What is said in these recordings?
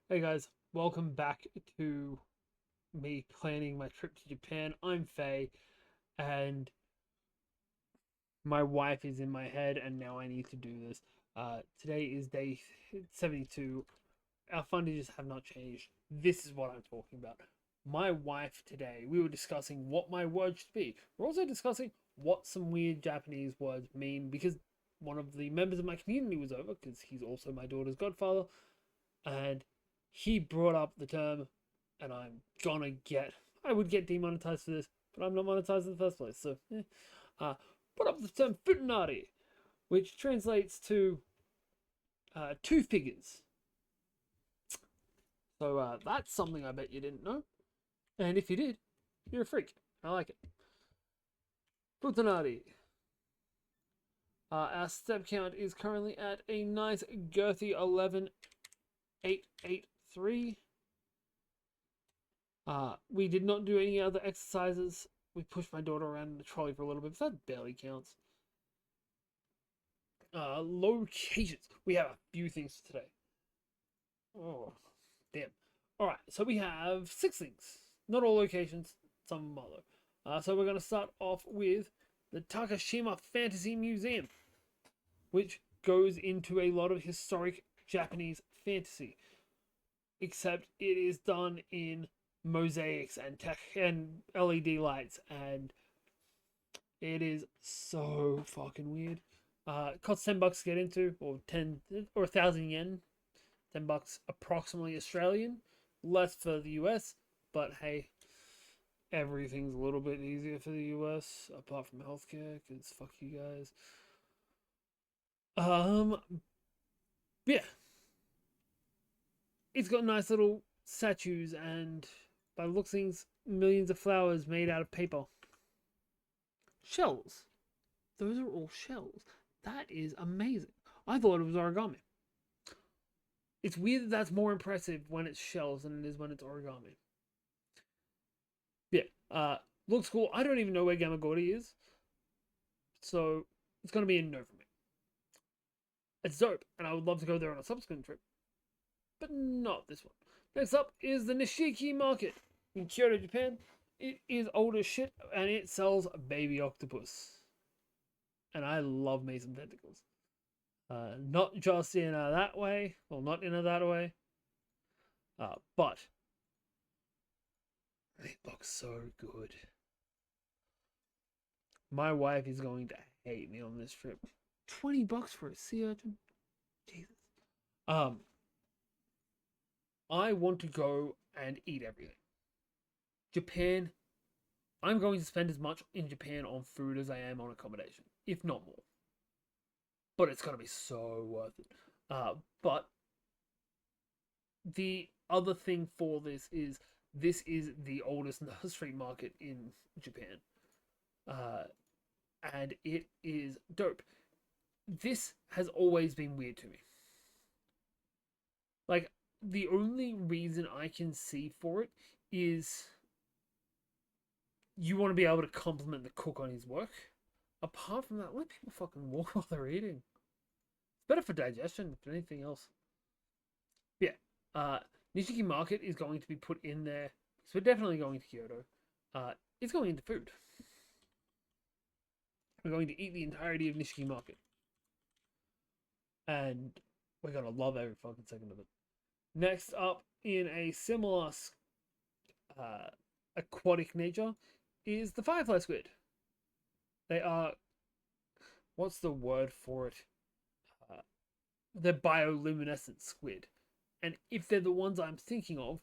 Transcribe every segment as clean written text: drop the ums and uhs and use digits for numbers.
Hey guys, welcome back to me planning my trip to Japan. I'm Faye, and my wife is in my head, and now I need to do this. Today is day 72. Our fundages have not changed. This is what I'm talking about. My wife today, we were discussing what my words should be. We're also discussing what some weird Japanese words mean because one of the members of my community was over because he's also my daughter's godfather, and he brought up the term, and I would get demonetized for this, but I'm not monetized in the first place, so brought up the term futanari, which translates to two figures. So that's something I bet you didn't know, and if you did, you're a freak. I like it. Futanari. Our step count is currently at a nice girthy 11,883. We did not do any other exercises. We pushed my daughter around in the trolley for a little bit, but that barely counts. Locations. We have a few things for today. Oh, damn. Alright, so we have six things. Not all locations, some are though. So we're going to start off with the Takashima Fantasy Museum, which goes into a lot of historic Japanese fantasy, except it is done in mosaics and tech and LED lights, and it is so fucking weird. It costs $10 to get into, or 1,000 yen, $10 approximately Australian, less for the US, but hey, everything's a little bit easier for the US apart from healthcare, because fuck you guys. Um, yeah, it's got nice little statues and, by the looks of things, millions of flowers made out of paper. Shells. Those are all shells. That is amazing. I thought it was origami. It's weird that that's more impressive when it's shells than it is when it's origami. Yeah. Looks cool. I don't even know where Gamagori is, so it's gonna be a no for me. It's dope, and I would love to go there on a subsequent trip, but not this one. Next up is the Nishiki Market in Kyoto, Japan. It is old as shit, and it sells baby octopus. And I love me some tentacles. Not just in that way, well, not in a that way, but it looks so good. My wife is going to hate me on this trip. $20 for a sea urchin? Jesus. Um, I want to go and eat everything. Japan, I'm going to spend as much in Japan on food as I am on accommodation, if not more. But it's going to be so worth it. But the other thing for this is the oldest street market in Japan. Uh, and it is dope. This has always been weird to me. Like, the only reason I can see for it is you want to be able to compliment the cook on his work. Apart from that, let people fucking walk while they're eating. It's better for digestion than anything else. Yeah. Uh, Nishiki Market is going to be put in there. So we're definitely going to Kyoto. It's going into food. We're going to eat the entirety of Nishiki Market. And we're going to love every fucking second of it. Next up, in a similar uh, aquatic nature, is the Firefly Squid. They are, what's the word for it? Uh, they're bioluminescent squid. And if they're the ones I'm thinking of,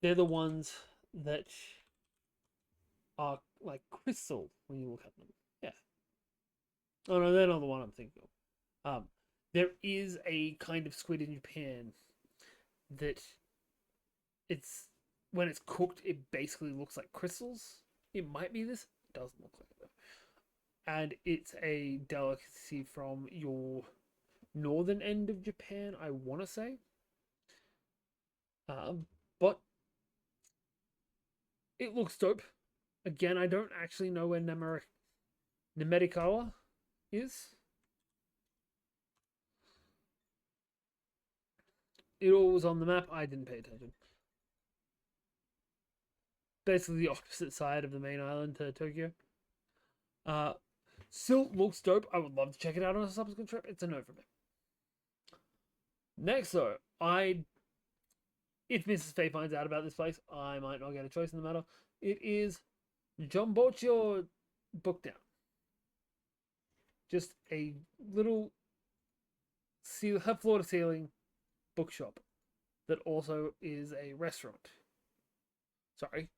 they're the ones that are like crystal when you look at them. Yeah. Oh no, they're not the one I'm thinking of. There is a kind of squid in Japan that it's when it's cooked, it basically looks like crystals. It might be this. It doesn't look like it though. And it's a delicacy from your northern end of Japan, I want to say. But it looks dope. Again, I don't actually know where Namerikawa is. It all was on the map. I didn't pay attention. Basically, the opposite side of the main island to Tokyo. Uh, Still looks dope. I would love to check it out on a subsequent trip. It's a no for me. Next, though, if Mrs. Faye finds out about this place, I might not get a choice in the matter. It is Jumbocho Bookdown. Just a little floor to ceiling bookshop that also is a restaurant. Sorry.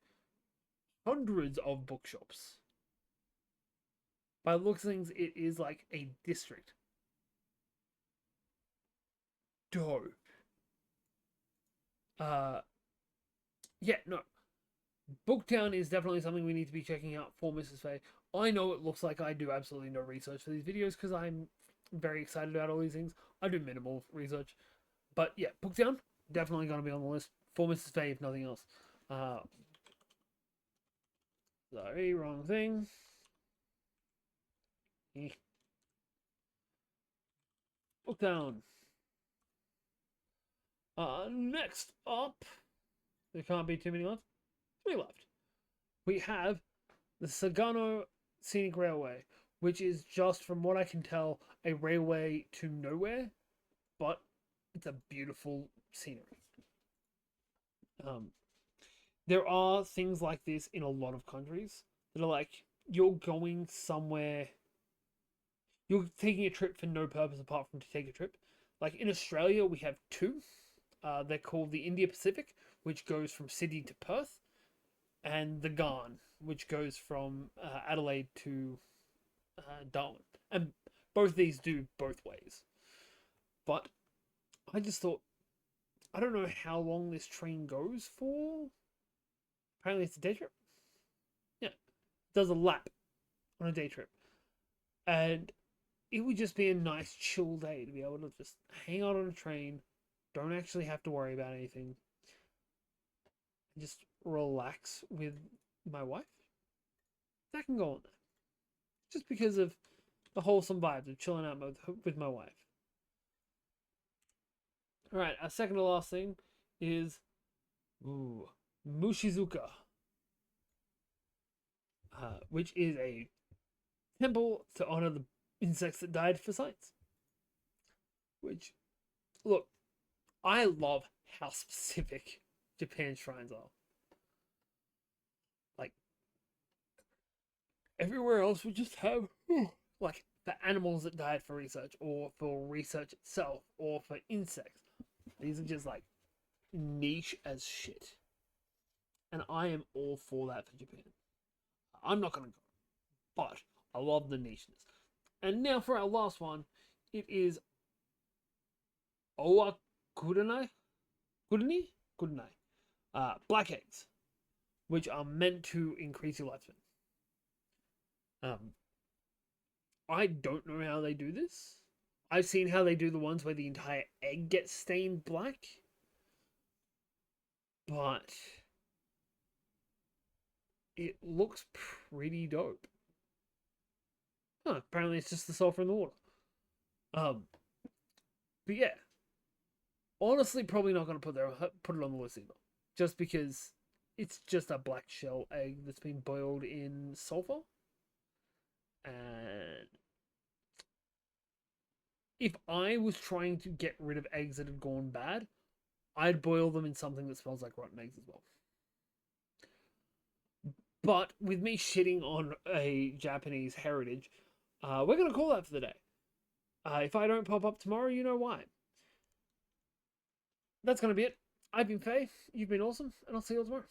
Hundreds of bookshops. By the looks of things, it is like a district. Dope. Yeah, no. Booktown is definitely something we need to be checking out for Mrs. Faye. I know it looks like I do absolutely no research for these videos because I'm very excited about all these things. I do minimal research. But yeah, Booktown, definitely going to be on the list for Mrs. Faye, if nothing else. Sorry, wrong thing. Booktown. Next up, there can't be too many left. 3 left. We have the Sagano Scenic Railway, which is just, from what I can tell, a railway to nowhere, but it's a beautiful scenery. There are things like this in a lot of countries that are like, you're going somewhere, you're taking a trip for no purpose apart from to take a trip. Like in Australia, we have 2. They're called the India Pacific, which goes from Sydney to Perth, and the Garn, which goes from Adelaide to Darwin. And both these do both ways. But I just thought, I don't know how long this train goes for. Apparently it's a day trip. Yeah. It does a lap on a day trip. And it would just be a nice chill day to be able to just hang out on a train, don't actually have to worry about anything, and just relax with my wife. That can go on there. Just because of the wholesome vibes of chilling out with my wife. Alright, our second to last thing is Mushizuka, which is a temple to honor the insects that died for science. Which, look, I love how specific Japan's shrines are. Like, everywhere else we just have, like, the animals that died for research, or for research itself, or for insects. These are just, like, niche as shit. And I am all for that for Japan. I'm not gonna go, but I love the nicheness. And now for our last one, it is Owakudanai? Kudanai. Black eggs, which are meant to increase your lifespan. I don't know how they do this. I've seen how they do the ones where the entire egg gets stained black. But it looks pretty dope. Apparently it's just the sulfur in the water. But yeah. Honestly, probably not going to put it on the list either. Just because it's just a black shell egg that's been boiled in sulfur. And if I was trying to get rid of eggs that had gone bad, I'd boil them in something that smells like rotten eggs as well. But with me shitting on a Japanese heritage, we're going to call that for the day. If I don't pop up tomorrow, you know why. That's going to be it. I've been Faye, you've been awesome, and I'll see you all tomorrow.